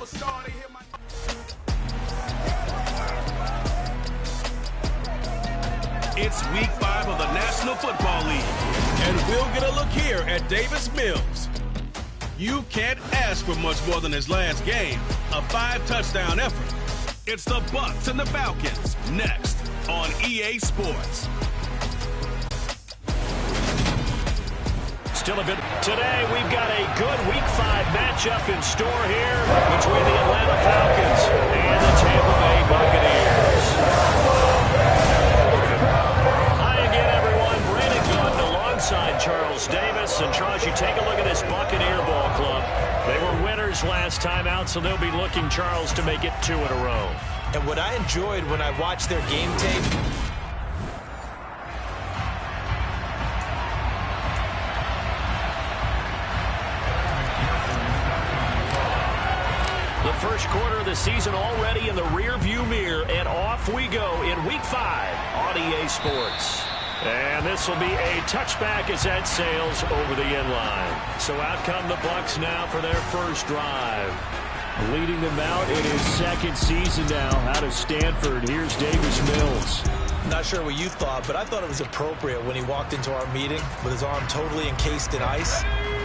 It's week 5 of the National Football League, and we'll get a look here at Davis Mills. You can't ask for much more than his last game, a 5-touchdown effort. It's the Bucs and the Falcons, next on EA Sports. Still a bit. Today, we've got a good Week 5 matchup in store here between the Atlanta Falcons and the Tampa Bay Buccaneers. Hi again, everyone. Brandon Gordon alongside Charles Davis. And Charles, you take a look at this Buccaneer ball club. They were winners last time out, so they'll be looking, Charles, to make it 2 in a row. And what I enjoyed when I watched their game tape, the first quarter of the season already in the rearview mirror, and off we go in Week 5 on EA Sports. And this will be a touchback as that sails over the end line. So out come the Bucs now for their first drive. Leading them out in his second season now out of Stanford. Here's Davis Mills. not sure what you thought, but I thought it was appropriate when he walked into our meeting with his arm totally encased in ice,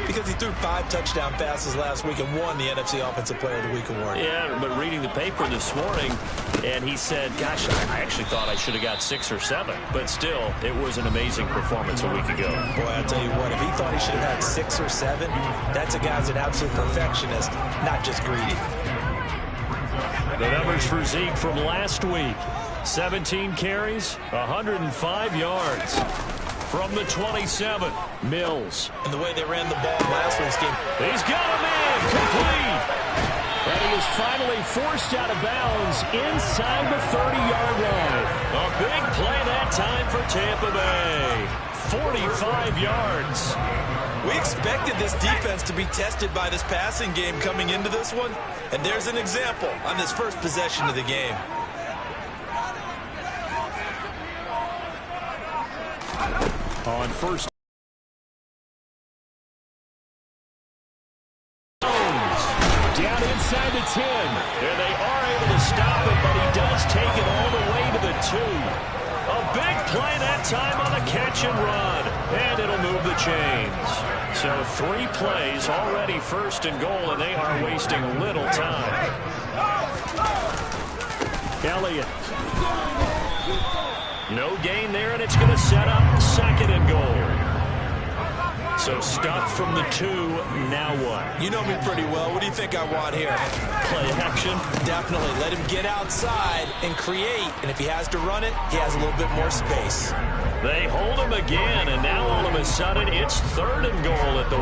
because he threw 5 touchdown passes last week and won the NFC Offensive Player of the Week award. Yeah, but reading the paper this morning, and he said, gosh, I actually thought I should have got 6 or 7. But still, it was an amazing performance a week ago. Boy, I'll tell you what, if he thought he should have had 6 or 7, that's a guy who's an absolute perfectionist, not just greedy. The numbers for Zeke from last week. 17 carries, 105 yards. From the 27, Mills. And the way they ran the ball last week's game. He's got a man, complete. And he is finally forced out of bounds inside the 30-yard line. A big play that time for Tampa Bay. 45 yards. We expected this defense to be tested by this passing game coming into this one. And there's an example on this first possession of the game. On first. Down inside the 10. And they are able to stop it, but he does take it all the way to the 2. A big play that time on the catch and run. And it'll move the chains. So 3 plays already first and goal, and they are wasting little time. Elliott. No gain there, and it's going to set up 2nd and goal. So stuffed from the 2, now what? You know me pretty well. What do you think I want here? Play action. Definitely. Let him get outside and create. And if he has to run it, he has a little bit more space. They hold him again, and now all of a sudden it's 3rd and goal at the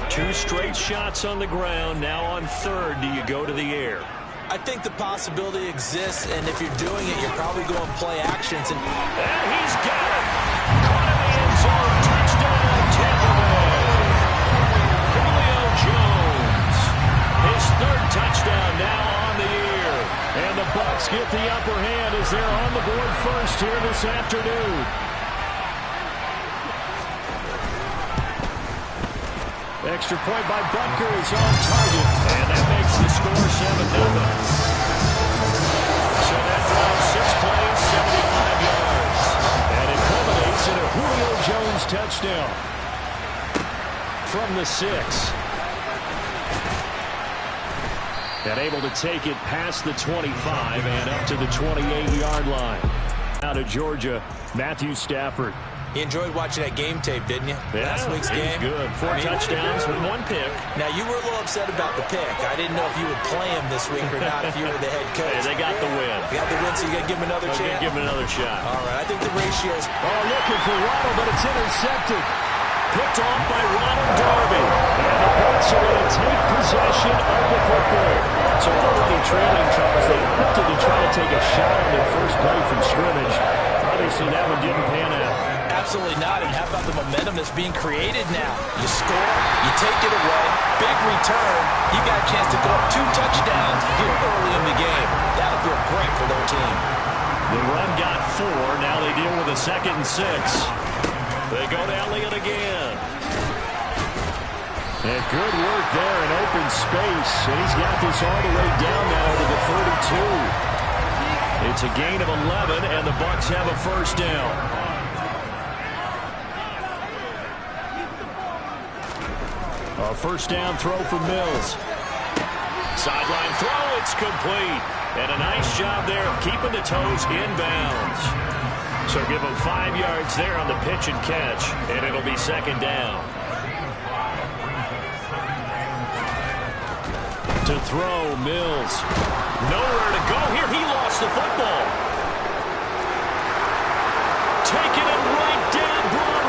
1. 2 straight shots on the ground. Now on 3rd, do you go to the air? I think the possibility exists, and if you're doing it, you're probably going play actions. And he's got it. Caught in the end zone. Touchdown, Tampa Bay. Julio Jones. His 3rd touchdown now on the year. And the Bucs get the upper hand as they're on the board first here this afternoon. Extra point by Butker is on target. And that makes the score 7-0. So that drives 6 plays, 75 yards. And it culminates in a Julio Jones touchdown. From the 6. And able to take it past the 25 and up to the 28-yard line. Out of Georgia, Matthew Stafford. You enjoyed watching that game tape, didn't you? Yeah, last week's game. Good. 4 touchdowns with 1 pick. Now, you were a little upset about the pick. I didn't know if you would play him this week or not if you were the head coach. Hey, they got the win. They got the win, so you got to give him another chance? Give him another shot. All right, I think the ratios. Oh, looking for Ronald, but it's intercepted. Picked off by Ronald Darby. And the Bucs are going to take possession of the football. So already trailing, Charles. They opted to try to take a shot on their first play from scrimmage. Obviously, that one didn't pan out. Absolutely not. And how about the momentum that's being created now? You score, you take it away, big return. You got a chance to go up 2 touchdowns here early in the game. That'll feel great for their team. The run got 4. Now they deal with a 2nd and 6. They go to Elliott again. And good work there in open space, and he's got this all the way down now to the 32. It's a gain of 11, and the Bucs have a first down. A first down throw for Mills. Sideline throw, it's complete. And a nice job there of keeping the toes inbounds. So give him 5 yards there on the pitch and catch, and it'll be second down. To throw, Mills. Nowhere to go here. He lost the football. Taking it right down Broadway.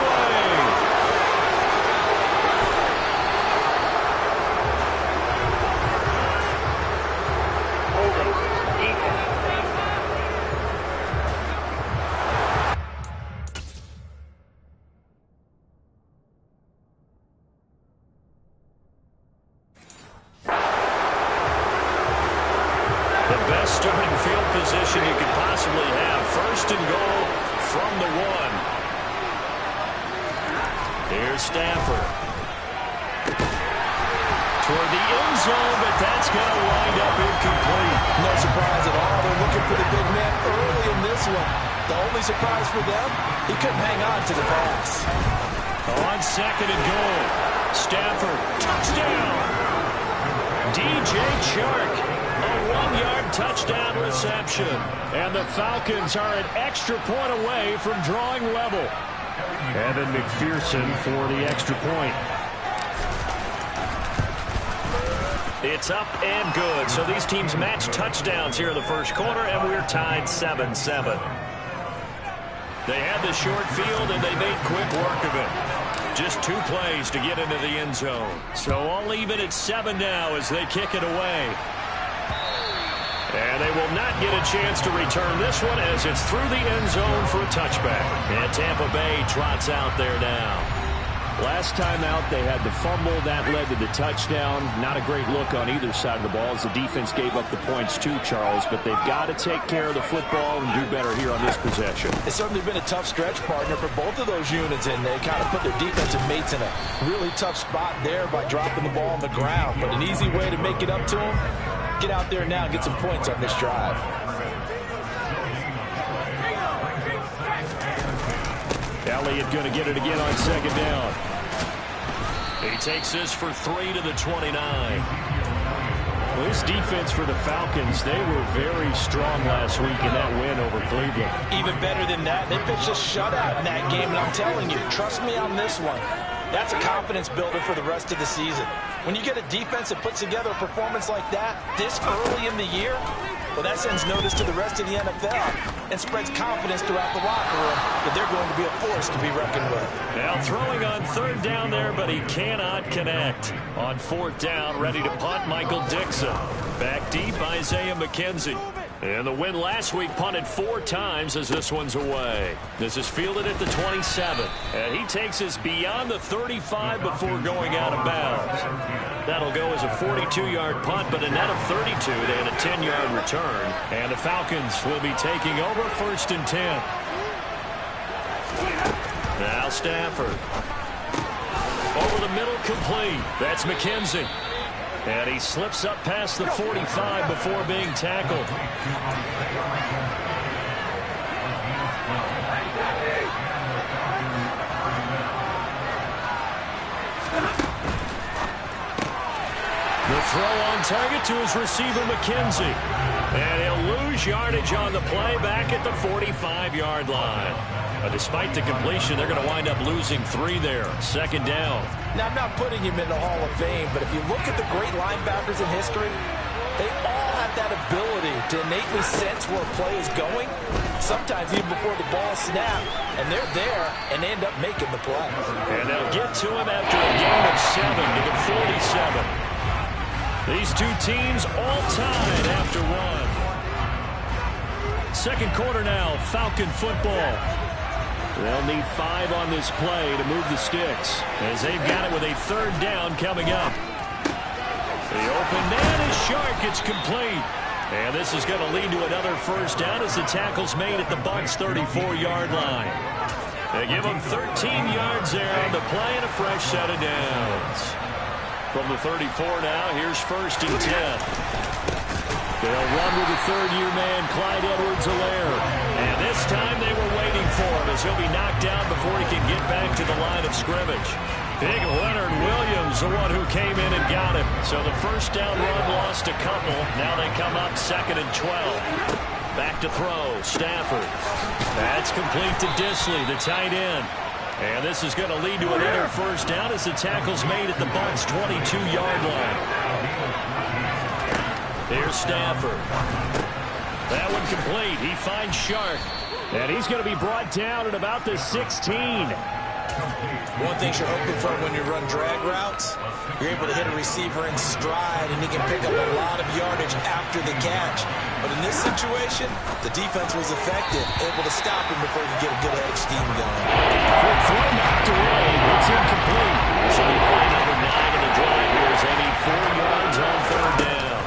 Starting field position you could possibly have. First and goal from the 1. Here's Stafford. Toward the end zone, but that's going to wind up incomplete. No surprise at all. They're looking for the big man early in this one. The only surprise for them, he couldn't hang on to the pass. On second and goal, Stafford, touchdown. DJ Chark. A 1-yard touchdown reception. And the Falcons are an extra point away from drawing level. Evan McPherson for the extra point. It's up and good. So these teams match touchdowns here in the first quarter, and we're tied 7-7. They had the short field, and they made quick work of it. Just 2 plays to get into the end zone. So all even at 7 now as they kick it away. And they will not get a chance to return this one as it's through the end zone for a touchback. And Tampa Bay trots out there now. Last time out, they had the fumble. That led to the touchdown. Not a great look on either side of the ball as the defense gave up the points too, Charles. But they've got to take care of the football and do better here on this possession. It's certainly been a tough stretch, partner, for both of those units, and they kind of put their defensive mates in a really tough spot there by dropping the ball on the ground. But an easy way to make it up to them, get out there now and get some points on this drive. Elliott going to get it again on second down. He takes this for 3 to the 29. Well, this defense for the Falcons, they were very strong last week in that win over Cleveland. Even better than that, they pitched a shutout in that game, and I'm telling you, trust me on this one. That's a confidence builder for the rest of the season. When you get a defense that puts together a performance like that this early in the year, well, that sends notice to the rest of the NFL and spreads confidence throughout the locker room that they're going to be a force to be reckoned with. Now throwing on third down there, but he cannot connect. On fourth down, ready to punt, Michael Dixon. Back deep, Isaiah McKenzie. And the win last week punted 4 times as this one's away. This is fielded at the 27. And he takes us beyond the 35 before going out of bounds. That'll go as a 42-yard punt, but a net of 32. They had a 10-yard return. And the Falcons will be taking over first and 10. Now Stafford. Over the middle, complete. That's McKenzie. And he slips up past the 45 before being tackled. The throw on target to his receiver, McKenzie. And he'll lose yardage on the play back at the 45-yard line. Despite the completion, they're going to wind up losing 3 there. Second down. Now, I'm not putting him in the Hall of Fame, but if you look at the great linebackers in history, they all have that ability to innately sense where a play is going, sometimes even before the ball snaps, and they're there and they end up making the play. And they'll get to him after a gain of 7 to the 47. These two teams all tied after 1. Second quarter now, Falcon football. They'll need 5 on this play to move the sticks as they've got it with a third down coming up. The open man is Shark. It's complete. And this is going to lead to another first down as the tackle's made at the Bucs' 34-yard line. They give them 13 yards there on the play and a fresh set of downs. From the 34 now, here's 1st and 10. They'll run with the third-year man, Clyde Edwards-Helaire. And this time they were waiting for him as he'll be knocked down before he can get back to the line of scrimmage. Big Leonard Williams, the one who came in and got him. So the first down run lost a couple. Now they come up 2nd and 12. Back to throw, Stafford. That's complete to Disley, the tight end. And this is going to lead to another first down as the tackle's made at the Bucs' 22-yard line. Here's Stafford. That one complete. He finds Shark. And he's going to be brought down at about the 16. One thing you're hoping for when you run drag routes, you're able to hit a receiver in stride, and he can pick up a lot of yardage after the catch. But in this situation, the defense was effective, able to stop him before he could get a good head of steam going. Quick throw knocked away. It's incomplete. This will be play number 9 in the drive here as they need 4 yards on 3rd down.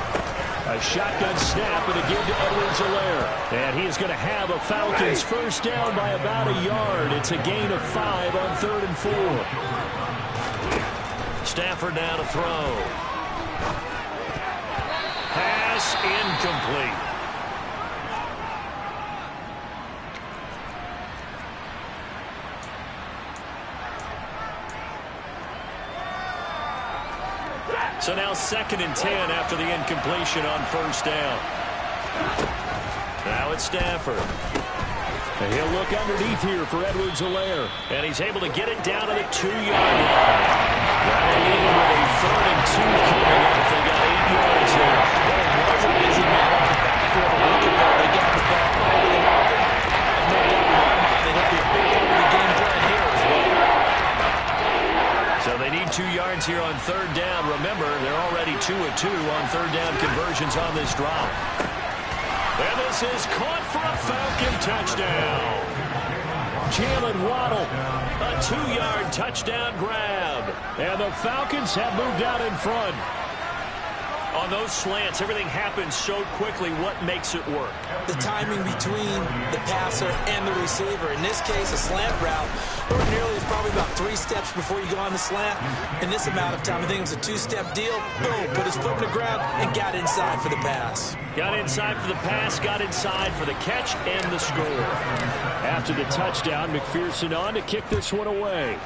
A shotgun snap and a give to Edwards-Helaire. And he is going to have a Falcons first down by about a yard. It's a gain of 5 on 3rd and 4. Stafford now to throw. Pass incomplete. So now 2nd and 10 after the incompletion on first down. Now it's Stafford. And he'll look underneath here for Edwards-Helaire. And he's able to get it down to the 2-yard line. That'll leave him with a 3rd and 2 coming up. They got 8 yards there. Well, it was a busy man on the backfield a week ago. They got the ball all the way open. I have no doubt in my mind they hope to be a big part of the game plan here as well. So they need 2 yards here on 3rd down. Remember, they're already 2 of 2 on 3rd down conversions on this drive. And this is caught for a Falcon touchdown. Jalen Waddle, a 2-yard touchdown grab. And the Falcons have moved out in front. On those slants, everything happens so quickly. What makes it work? The timing between the passer and the receiver. In this case, a slant route ordinarily is probably about 3 steps before you go on the slant. In this amount of time, I think it was a 2-step deal. Boom, put his foot in the ground and got inside for the pass. Got inside for the pass, got inside for the catch and the score. After the touchdown, McPherson on to kick this one away.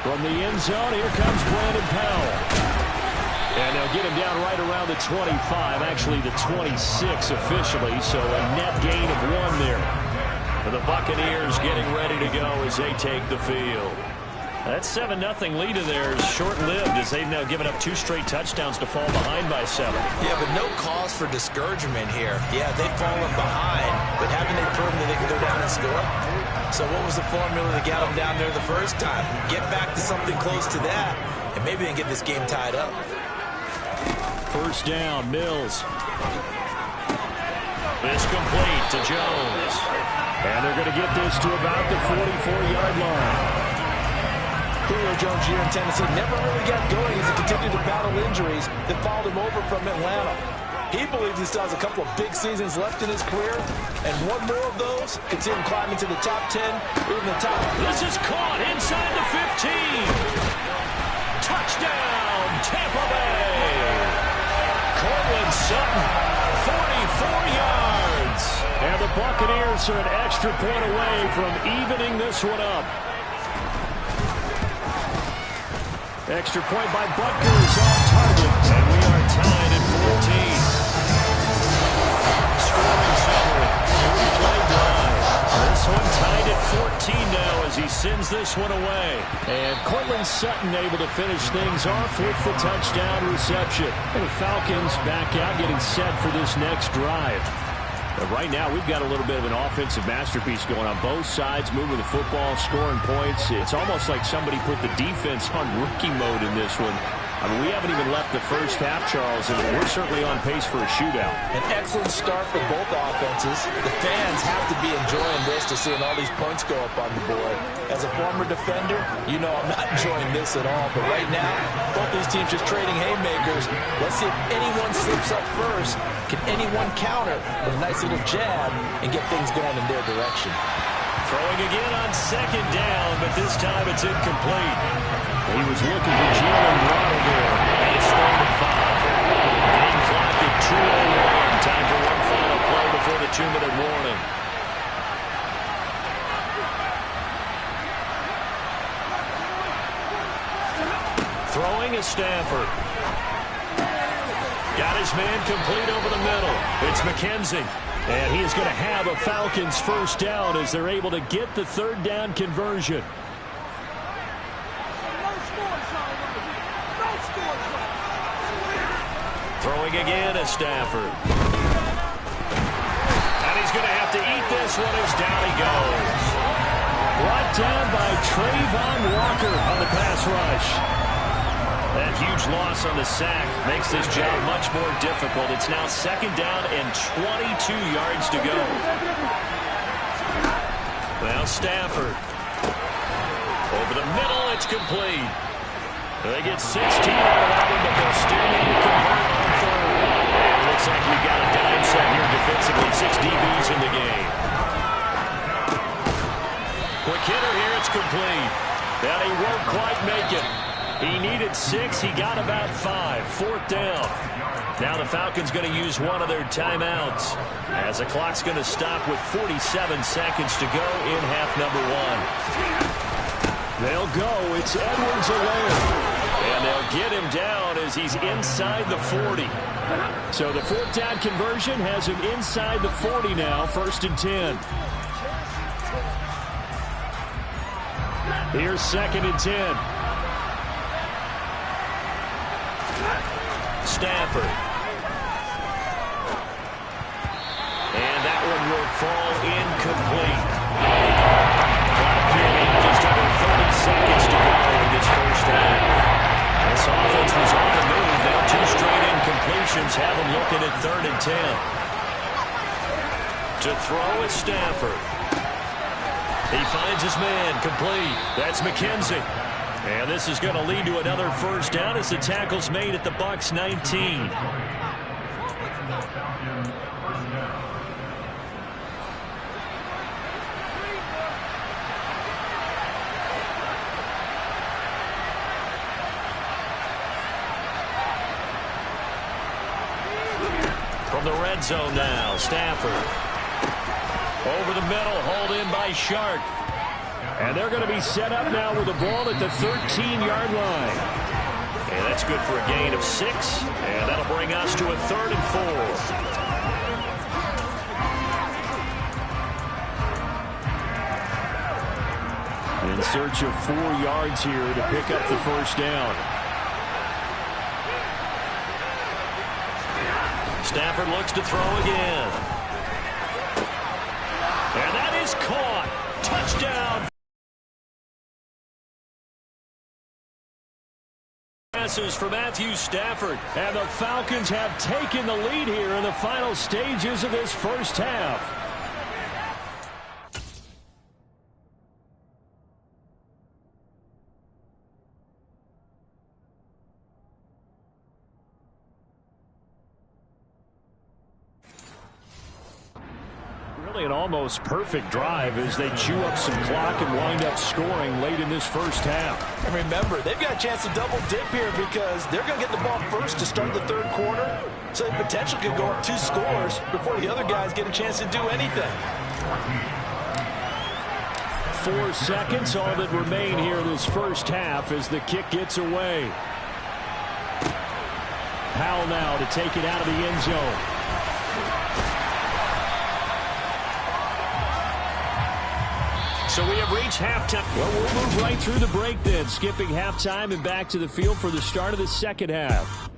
From the end zone, here comes Brandon Powell. And they'll get him down right around the 25, actually the 26 officially, so a net gain of 1 there. And the Buccaneers getting ready to go as they take the field. That 7-0 lead of theirs short-lived as they've now given up 2 straight touchdowns to fall behind by 7. Yeah, but no cause for discouragement here. Yeah, they've fallen behind, but haven't they proven that they can go down and score? So what was the formula that got them down there the first time? Get back to something close to that, and maybe they can get this game tied up. First down, Mills. This complete to Jones. And they're going to get this to about the 44-yard line. Julio Jones here in Tennessee never really got going as he continued to battle injuries that followed him over from Atlanta. He believes he still has a couple of big seasons left in his career, and one more of those could see him climb into the top 10, or even the top. This is caught inside the 15. Touchdown, Tampa Bay. Cortland Sutton, 44 yards. And the Buccaneers are an extra point away from evening this one up. Extra point by Butker is on target. And we are tied at 14. Scoring summary. 3-play drive. This one tied at 14 now as he sends this one away. And Cortland Sutton able to finish things off with the touchdown reception. And the Falcons back out getting set for this next drive. But right now, we've got a little bit of an offensive masterpiece going on both sides, moving the football, scoring points. It's almost like somebody put the defense on rookie mode in this one. I mean, we haven't even left the first half, Charles, and we're certainly on pace for a shootout. An excellent start for both offenses. The fans have to be enjoying this to seeing all these points go up on the board. As a former defender, you know I'm not enjoying this at all. But right now, both these teams just trading haymakers. Let's see if anyone slips up first. Can anyone counter with a nice little jab and get things going in their direction? Throwing again on second down, but this time it's incomplete. He was looking for Jalen Waddle there. And it's 3rd and 5. Game clock at 2:01. Time for one final play before the 2-minute warning. Throwing is Stafford. Got his man complete over the middle. It's McKenzie. And he is going to have a Falcons first down as they're able to get the 3rd down conversion. Throwing again is Stafford. And he's going to have to eat this one as down he goes. Brought down by Trayvon Walker on the pass rush. That huge loss on the sack makes this job much more difficult. It's now 2nd down and 22 yards to go. Well, Stafford. Over the middle, it's complete. They get 16 out of that one, but they'll still need to convert on 3rd. And it looks like we've got a dime set here defensively. 6 DBs in the game. Quick hitter here, it's complete. And he won't quite make it. He needed 6. He got about 5. 4th down. Now the Falcons going to use one of their timeouts as the clock's going to stop with 47 seconds to go in half number 1. They'll go. It's Edwards-Helaire. And they'll get him down as he's inside the 40. So the 4th down conversion has him inside the 40 now. 1st and 10. Here's 2nd and 10. Stafford. And that one will fall incomplete. Clock here in just under 30 seconds to go in this first half. This offense was on the move. Now 2 straight incompletions have them looking at 3rd and 10. To throw is Stafford. He finds his man complete. That's McKenzie. And this is going to lead to another first down as the tackle's made at the Bucs 19. From the red zone now, Stafford. Over the middle, hauled in by Shark. And they're going to be set up now with the ball at the 13-yard line. And that's good for a gain of 6. And that'll bring us to a 3rd and 4. In search of 4 yards here to pick up the first down. Stafford looks to throw again. And that is caught. Touchdown. Passes for Matthew Stafford. And the Falcons have taken the lead here in the final stages of this first half. Really an almost perfect drive as they chew up some clock and wind up scoring late in this first half. And remember, they've got a chance to double dip here because they're going to get the ball first to start the 3rd quarter. So the potential could go up 2 scores before the other guys get a chance to do anything. 4 seconds, all that remain here in this first half as the kick gets away. Powell now to take it out of the end zone. So we have reached halftime. Well, we'll move right through the break then, skipping halftime and back to the field for the start of the second half.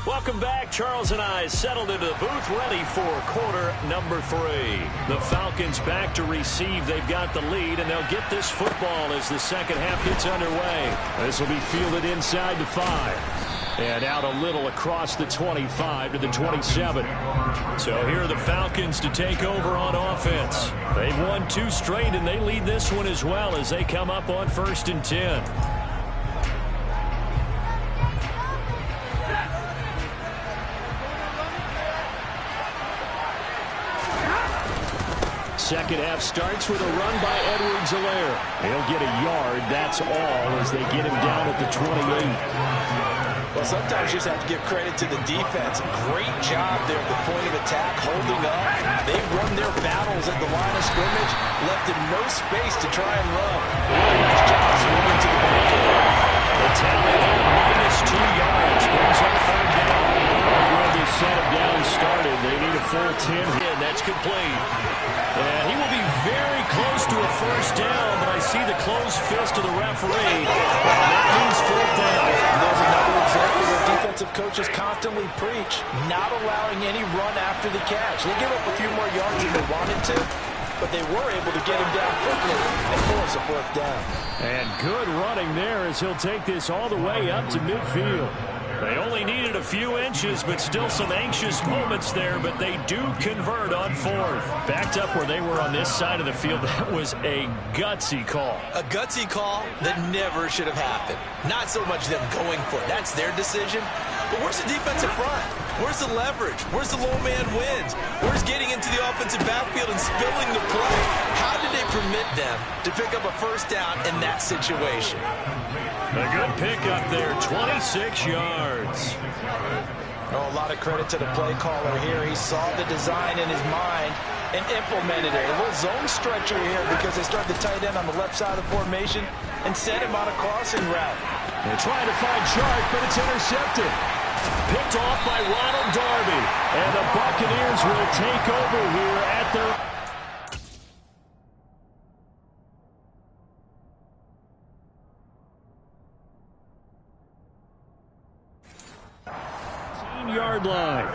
Welcome back. Charles and I settled into the booth ready for quarter number 3. The Falcons back to receive. They've got the lead, and they'll get this football as the second half gets underway. This will be fielded inside the 5. And out a little across the 25 to the 27. So here are the Falcons to take over on offense. They've won 2 straight, and they lead this one as well as they come up on 1st and 10. Second half starts with a run by Edwards-Helaire. He'll get a yard, that's all, as they get him down at the 28. Well, sometimes you just have to give credit to the defense. Great job there at the point of attack, holding up. They won their battles at the line of scrimmage, left him no space to try and run. Really nice job swinging to the backfield. The tally -2 yards. Brings up third down. When they set him down started, they need a full 10. And that's complete. And he will be very close to a first down, but I see the closed fist of the referee. And that means fourth down. There's another example where defensive coaches constantly preach, not allowing any run after the catch. They give up a few more yards than they wanted to, but they were able to get him down quickly and force a fourth down. And good running there as he'll take this all the way up to midfield. They only needed a few inches, but still some anxious moments there, but they do convert on fourth. Backed up where they were on this side of the field, that was a gutsy call. A gutsy call that never should have happened. Not so much them going for it. That's their decision. But where's the defensive front? Where's the leverage? Where's the low man wins? Where's getting into the offensive backfield and spilling the play? How did they permit them to pick up a first down in that situation? A good pickup there, 26 yards. Oh, a lot of credit to the play caller here. He saw the design in his mind and implemented it. A little zone stretcher here because they start the tight end on the left side of the formation and sent him on a crossing route. They're trying to find Chark, but it's intercepted. Picked off by Ronald Darby. And the Buccaneers will take over here at their... yard line.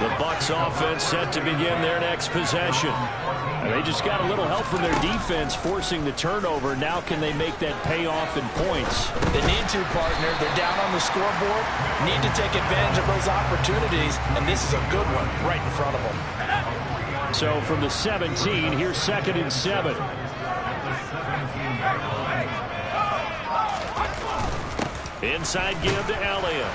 The Bucs offense set to begin their next possession. And they just got a little help from their defense forcing the turnover. Now can they make that pay off in points? They need to, partner. They're down on the scoreboard. Need to take advantage of those opportunities. And this is a good one right in front of them. So from the 17, here's 2nd and 7. Inside give to Elliott.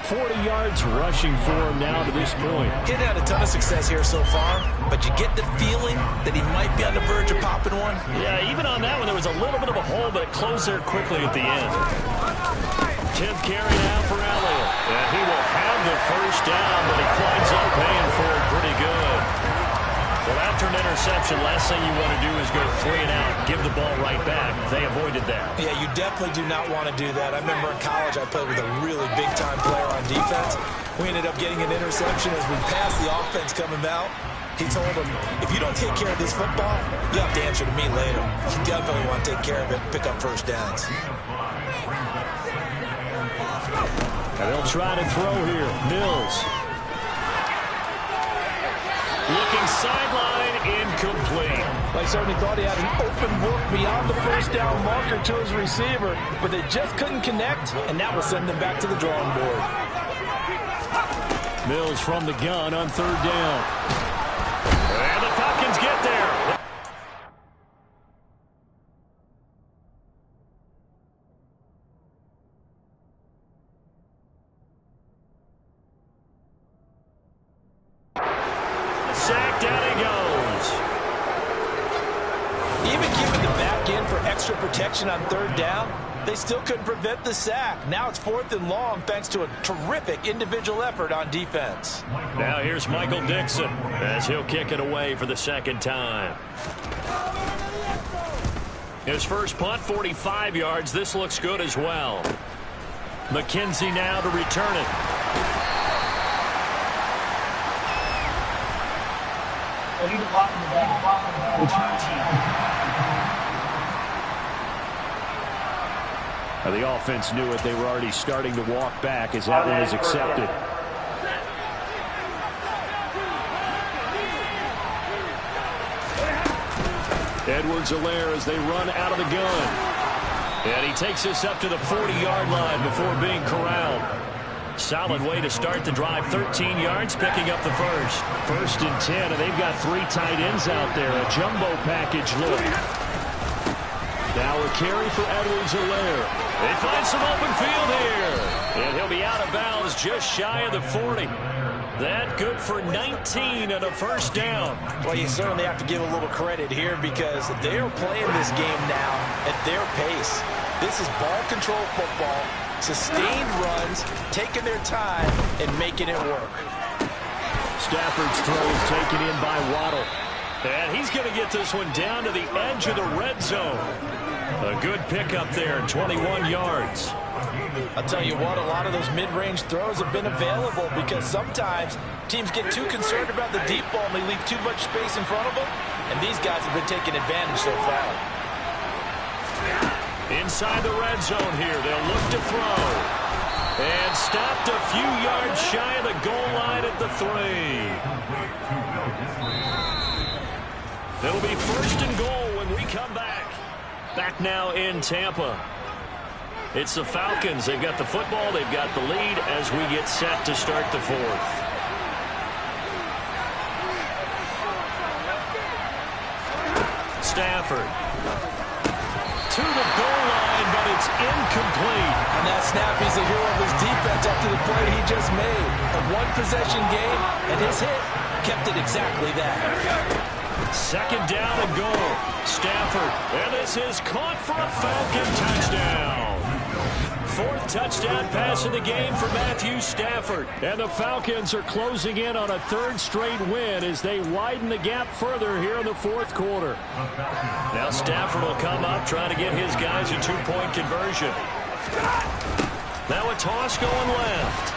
40 yards rushing for him now to this point. He's had a ton of success here so far, but you get the feeling that he might be on the verge of popping one. Yeah, even on that one, there was a little bit of a hole, but it closed there quickly at the end. 10th carry now for Elliott. And he will have the first down, but he climbs up paying for it pretty good. Well, after an interception, last thing you want to do is go 3 and out, give the ball right back. They avoided that. Yeah, you definitely do not want to do that. I remember in college I played with a really big-time player on defense. We ended up getting an interception as we passed the offense coming out. He told him, if you don't take care of this football, you have to answer to me later. You definitely want to take care of it, pick up first downs. And they'll try to throw here. Mills. Looking sideline, incomplete. They certainly thought he had an open look beyond the first down marker to his receiver, but they just couldn't connect, and that will send them back to the drawing board. Mills from the gun on 3rd down. And the Falcons get there. Sack, down he goes. Even giving the back end for extra protection on 3rd down, they still couldn't prevent the sack. Now it's 4th and long thanks to a terrific individual effort on defense. Now here's Michael Dixon as he'll kick it away for the 2nd time. His first punt, 45 yards. This looks good as well. McKenzie now to return it. The offense knew it. They were already starting to walk back as that one is accepted. Edwards-Helaire as they run out of the gun. And he takes us up to the 40-yard line before being corralled. Solid way to start the drive. 13 yards, picking up the first. 1st and 10, and they've got 3 tight ends out there. A jumbo package look. Now a carry for Edwards-Helaire. They find some open field here. And he'll be out of bounds just shy of the 40. That good for 19 and a first down. Well, you certainly have to give a little credit here because they are playing this game now at their pace. This is ball control football, sustained runs, taking their time, and making it work. Stafford's throw is taken in by Waddle. And he's going to get this one down to the edge of the red zone. A good pickup there, 21 yards. I'll tell you what, a lot of those mid-range throws have been available because sometimes teams get too concerned about the deep ball and they leave too much space in front of them, and these guys have been taking advantage so far. Inside the red zone here, they'll look to throw. And stopped a few yards shy of the goal line at the 3. It'll be first and goal when we come back. Back now in Tampa. It's the Falcons. They've got the football. They've got the lead as we get set to start the 4th. Stafford. To the goal line, but it's incomplete. And that snap, he's the hero of his defense after the play he just made. A one-possession game, and his hit kept it exactly that. Second down and goal. Stafford. And this is caught for a Falcon touchdown. 4th touchdown pass of the game for Matthew Stafford. And the Falcons are closing in on a 3rd straight win as they widen the gap further here in the 4th quarter. Now Stafford will come up trying to get his guys a 2-point conversion. Now a toss going left.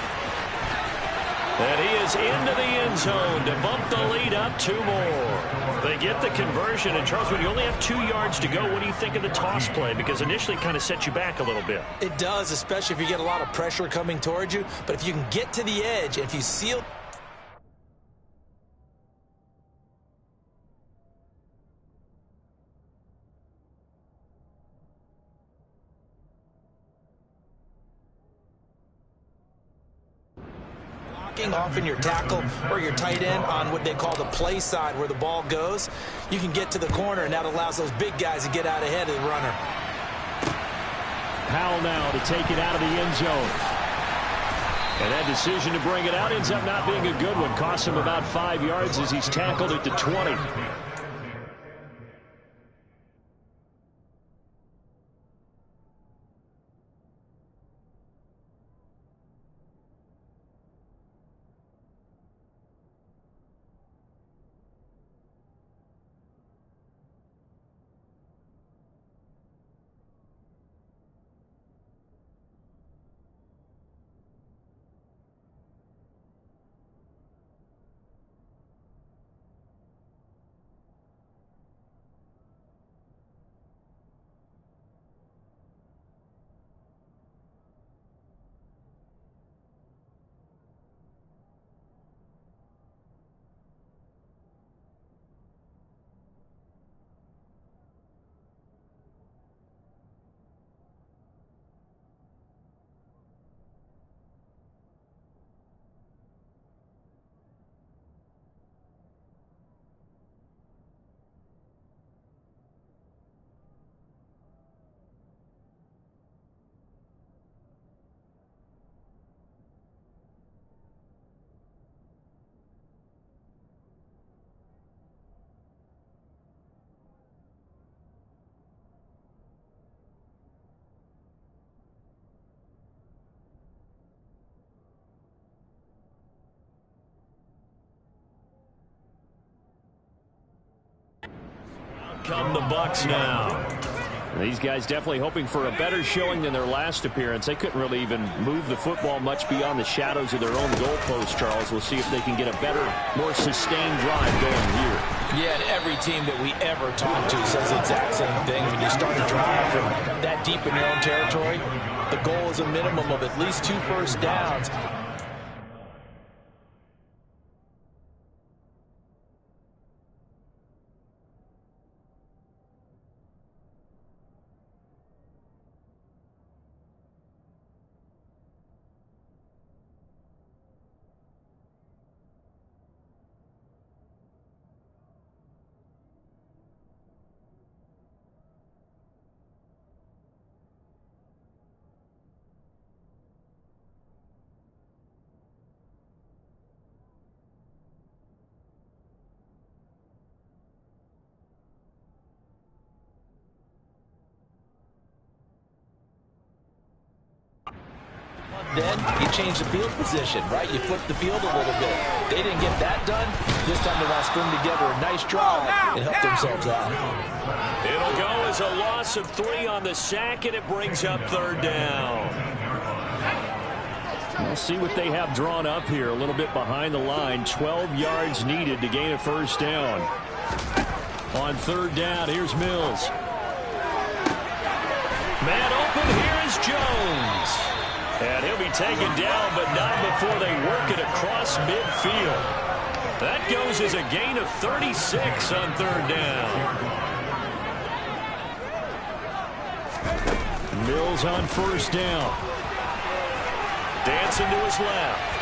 And he is into the end zone to bump the lead up 2 more. They get the conversion. And, Charles, when you only have 2 yards to go, what do you think of the toss play? Because initially it kind of sets you back a little bit. It does, especially if you get a lot of pressure coming towards you. But if you can get to the edge, if you seal... off in your tackle or your tight end on what they call the play side where the ball goes, you can get to the corner, and that allows those big guys to get out ahead of the runner. Powell now to take it out of the end zone. And that decision to bring it out ends up not being a good one. Costs him about 5 yards as he's tackled at the 20. Come the Bucs now. These guys definitely hoping for a better showing than their last appearance. They couldn't really even move the football much beyond the shadows of their own goalpost, Charles. We'll see if they can get a better, more sustained drive going here. Yeah, and every team that we ever talk to says the exact same thing. When you start a drive from that deep in your own territory, the goal is a minimum of at least 2 first downs. then you change the field position, right? You flip the field a little bit. They didn't get that done. This time they want to string together a nice drive and help themselves out. It'll go as a loss of 3 on the sack, and it brings up 3rd down. We'll see what they have drawn up here. A little bit behind the line. 12 yards needed to gain a 1st down. On 3rd down, here's Mills. Man open, here is Jones. And he'll be taken down, but not before they work it across midfield. That goes as a gain of 36 on 3rd down. Mills on 1st down. Dancing to his left.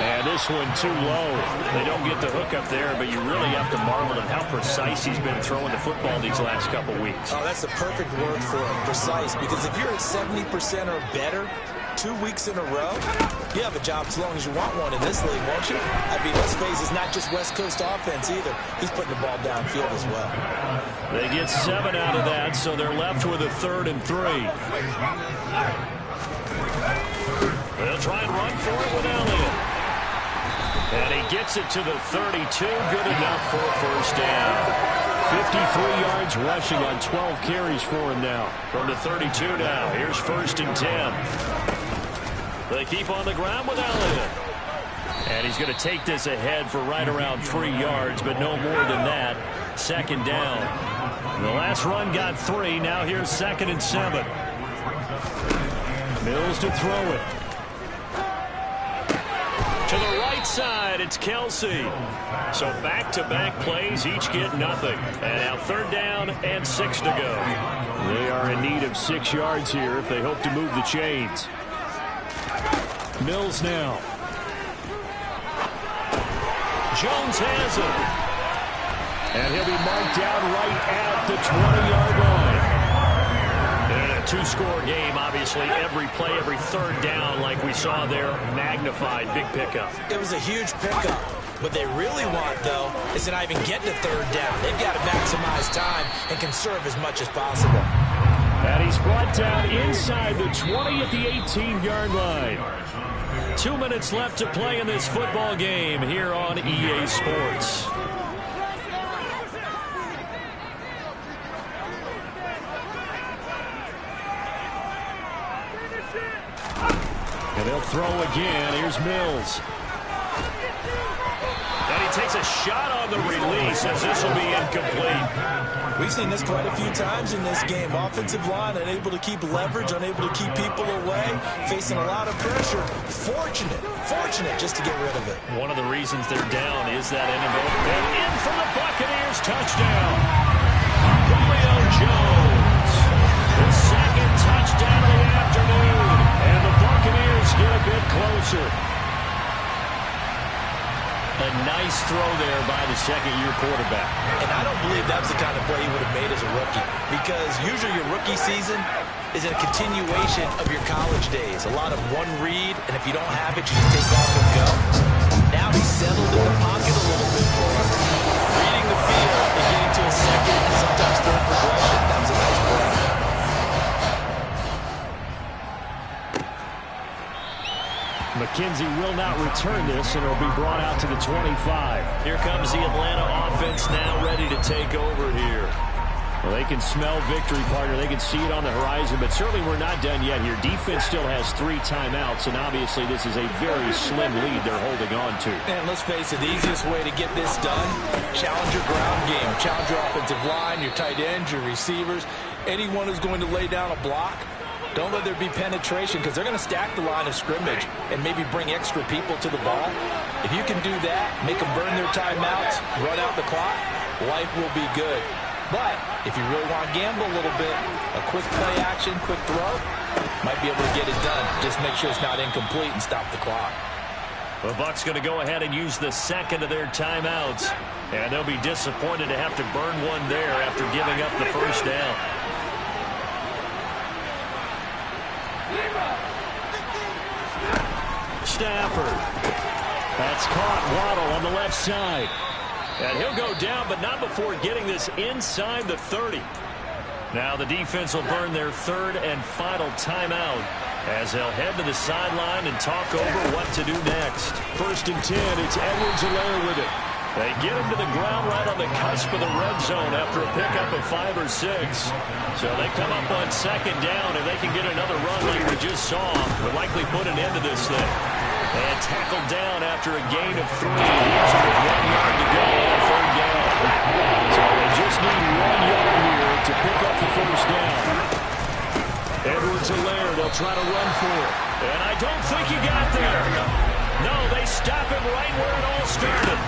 And this one too low. They don't get the hook up there, but you really have to marvel at how precise he's been throwing the football these last couple weeks. Oh, that's the perfect word for it, precise. Because if you're at 70% or better 2 weeks in a row, you have a job as long as you want one in this league, won't you? I mean, let's face it, it's not just West Coast offense either. He's putting the ball downfield as well. They get 7 out of that, so they're left with a 3rd and 3. They'll try and run for it with Elliott. And he gets it to the 32. Good enough for a 1st down. 53 yards rushing on 12 carries for him now. From the 32 now. Here's 1st and 10. They keep on the ground with Elliott. And he's going to take this ahead for right around 3 yards, but no more than that. 2nd down. The last run got 3. Now here's 2nd and 7. Mills to throw it. To the right side, it's Kelsey. So back-to-back plays, each get nothing. And now 3rd down and 6 to go. They are in need of 6 yards here if they hope to move the chains. Mills now. Jones has it. And he'll be marked down right at the 20-yard line. In a 2-score game, obviously, every play, every 3rd down, like we saw there, magnified, big pickup. It was a huge pickup. What they really want, though, is to not even get to 3rd down. They've got to maximize time and conserve as much as possible. And he's brought down inside the 20 at the 18-yard line. 2 minutes left to play in this football game here on EA Sports. And they'll throw again. Here's Mills. And he takes a shot on the release as this will be incomplete. We've seen this quite a few times in this game. Offensive line unable to keep leverage, unable to keep people away, facing a lot of pressure. Fortunate just to get rid of it. One of the reasons they're down is that interval. And in for the Buccaneers, touchdown. Julio Jones. The 2nd touchdown of the afternoon. And the Buccaneers get a bit closer. A nice throw there by the 2nd-year quarterback. And I don't believe that was the kind of play he would have made as a rookie. Because usually your rookie season is a continuation of your college days. A lot of one read, and if you don't have it, you just take off and go. Now he's settled in the pocket a little bit more. Reading the field and getting to a 2nd and sometimes 3rd progression. That was a nice play. McKenzie will not return this, and it'll be brought out to the 25. Here comes the Atlanta offense now ready to take over here. Well, they can smell victory, partner. They can see it on the horizon, but certainly we're not done yet here. Defense still has 3 timeouts, and obviously this is a very slim lead they're holding on to. And let's face it, the easiest way to get this done, challenge your ground game. Challenge your offensive line, your tight ends, your receivers. Anyone who's going to lay down a block, don't let there be penetration because they're going to stack the line of scrimmage and maybe bring extra people to the ball. If you can do that, make them burn their timeouts, run out the clock, life will be good. But if you really want to gamble a little bit, a quick play action, quick throw, might be able to get it done. Just make sure it's not incomplete and stop the clock. The Bucs going to go ahead and use the 2nd of their timeouts. And they'll be disappointed to have to burn one there after giving up the 1st down. Stafford. That's caught. Waddle on the left side. And he'll go down, but not before getting this inside the 30. Now the defense will burn their 3rd and final timeout as they'll head to the sideline and talk over what to do next. 1st and 10, it's Edwards-Helaire with it. They get him to the ground right on the cusp of the red zone after a pickup of 5 or 6. So they come up on 2nd down, and they can get another run like we just saw. Will likely put an end to this thing. And tackled down after a gain of 3. Leaves them with 1 yard to go on 3rd down. So they just need 1 yard here to pick up the 1st down. Edwards-Helaire, they'll try to run for it. And I don't think he got there. No, they stop him right where it all started.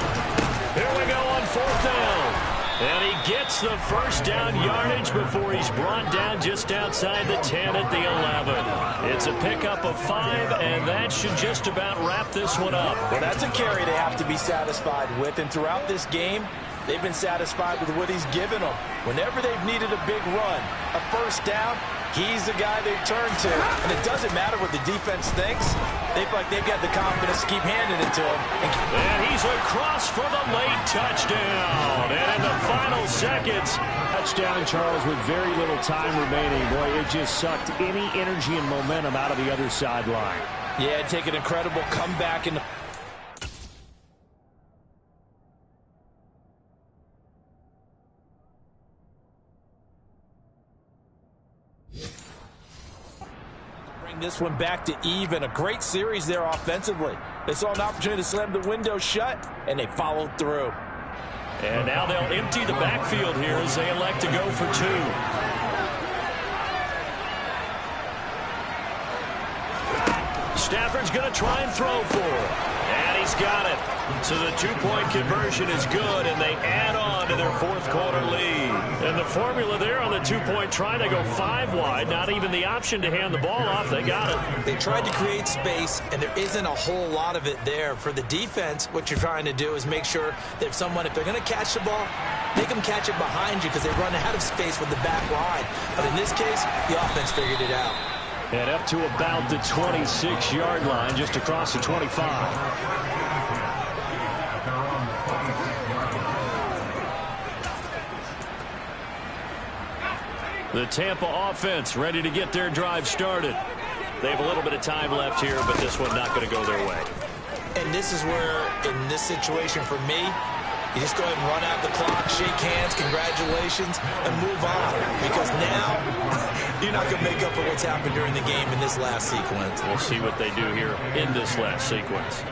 Here we go on 4th down. And he gets the 1st down yardage before he's brought down just outside the 10 at the 11. It's a pickup of 5, and that should just about wrap this one up. Well, that's a carry they have to be satisfied with, and throughout this game, they've been satisfied with what he's given them. Whenever they've needed a big run, a 1st down, he's the guy they turn to. And it doesn't matter what the defense thinks. They feel like they've got the confidence to keep handing it to him. And he's across for the late touchdown. And in the final seconds, touchdown, Charles, with very little time remaining. Boy, it just sucked any energy and momentum out of the other sideline. Yeah, take an incredible comeback in the this one back to even. A great series there offensively. They saw an opportunity to slam the window shut, and they followed through. And now they'll empty the backfield here as they elect to go for 2. Stafford's going to try and throw for it. And he's got it. So the 2-point conversion is good, and they add on to their 4th quarter lead. And the formula there on the 2-point try to go 5 wide, not even the option to hand the ball off. They got it. They tried to create space, and there isn't a whole lot of it there. For the defense, what you're trying to do is make sure that if they're going to catch the ball, make them catch it behind you because they run out of space with the back line. But in this case, the offense figured it out. And up to about the 26-yard line, just across the 25. The Tampa offense ready to get their drive started. They have a little bit of time left here, but this one not going to go their way. And this is where, in this situation for me, you just go ahead and run out the clock, shake hands, congratulations, and move on. Because now, you're not going to make up for what's happened during the game in this last sequence. We'll see what they do here in this last sequence.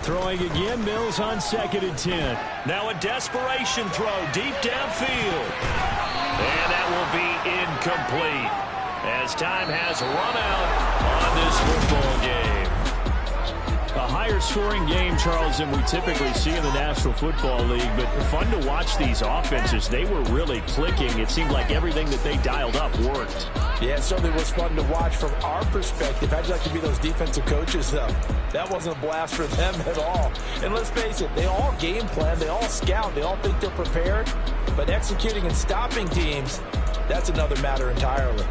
Throwing again, Mills on 2nd and 10. Now a desperation throw deep downfield. And that will be incomplete as time has run out on this football game. A higher scoring game, Charles, than we typically see in the National Football League, but fun to watch these offenses. They were really clicking. It seemed like everything that they dialed up worked. Yeah, it certainly was fun to watch from our perspective. How'd you like to be those defensive coaches, though? That wasn't a blast for them at all. And let's face it, they all game plan, they all scout, they all think they're prepared, but executing and stopping teams, that's another matter entirely.